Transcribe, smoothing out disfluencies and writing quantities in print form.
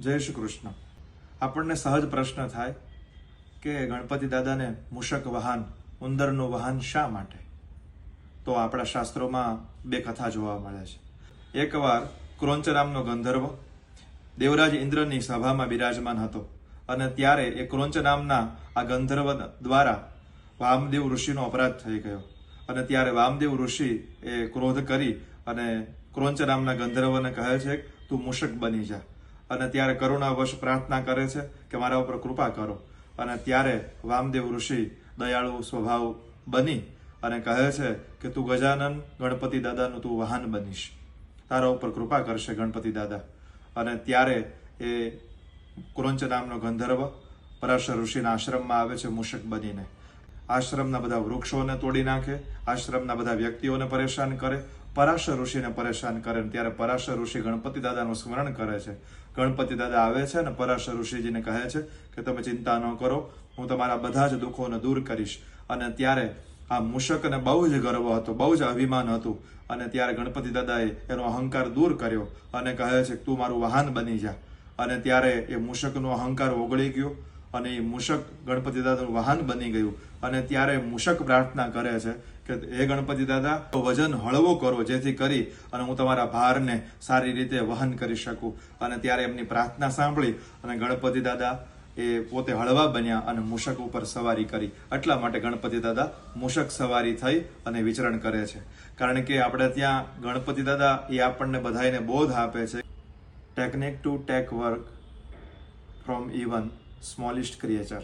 જય શ્રી કૃષ્ણ. આપણને સહજ પ્રશ્ન થાય કે ગણપતિ દાદાને મૂષક વાહન, ઉંદરનું વાહન શા માટે? તો આપણા શાસ્ત્રોમાં બે કથા જોવા મળે છે. એકવાર ક્રોંચ નામનો ગંધર્વ દેવરાજ ઇન્દ્રની સભામાં બિરાજમાન હતો અને ત્યારે એ ક્રોંચ નામના આ ગંધર્વ દ્વારા વામદેવ ઋષિનો અપરાધ થઈ ગયો અને ત્યારે વામદેવ ઋષિ એ ક્રોધ કરી અને ક્રોંચ નામના ગંધર્વને કહે છે તું મૂષક બની જા, અને ત્યારે કરુણાવશ પ્રાર્થના કરે છે કે મારા ઉપર કૃપા કરો. અને ત્યારે વામદેવ ઋષિ દયાળુ સ્વભાવ બની અને કહે છે કે તું ગજાનન ગણપતિ દાદાનું તું વાહન બનીશ, તારા ઉપર કૃપા કરશે ગણપતિ દાદા. અને ત્યારે એ ક્રોંચ નામનો ગંધર્વ પરાશર ઋષિના આશ્રમમાં આવે છે મૂષક બનીને. આશ્રમના બધા વૃક્ષોને તોડી નાખે, આશ્રમના બધા વ્યક્તિઓને પરેશાન કરે, પરાશર ઋષિને પરેશાન કરે. ત્યારે પરાશર ઋષિ ગણપતિ દાદાનું સ્મરણ કરે છે. ગણપતિ દાદા આવે છે અને પરાશર ઋષિજીને કહે છે કે તમે ચિંતા ન કરો, હું તમારા બધા જ દુઃખોને દૂર કરીશ. અને ત્યારે આ મૂષકને બહુ જ ગર્વ હતો, બહુ જ અભિમાન હતું. અને ત્યારે ગણપતિ દાદાએ એનો અહંકાર દૂર કર્યો અને કહે છે તું મારું વાહન બની જા. અને ત્યારે એ મૂષકનો અહંકાર ઓગળી ગયો અને એ મૂષક ગણપતિ દાદાનું વાહન બની ગયું. અને ત્યારે મૂષક પ્રાર્થના કરે છે કે હે ગણપતિ દાદા, વજન હળવો કરો જેથી કરી અને હું તમારા ભારને સારી રીતે વહન કરી શકું. અને ત્યારે એમની પ્રાર્થના સાંભળી અને ગણપતિ દાદા એ પોતે હળવા બન્યા અને મૂષક ઉપર સવારી કરી. એટલા માટે ગણપતિ દાદા મૂષક સવારી થઈ અને વિચરણ કરે છે. કારણ કે આપણે ત્યાં ગણપતિ દાદા એ આપણને બધાને બોધ આપે છે, technique to take work from even smallest creature.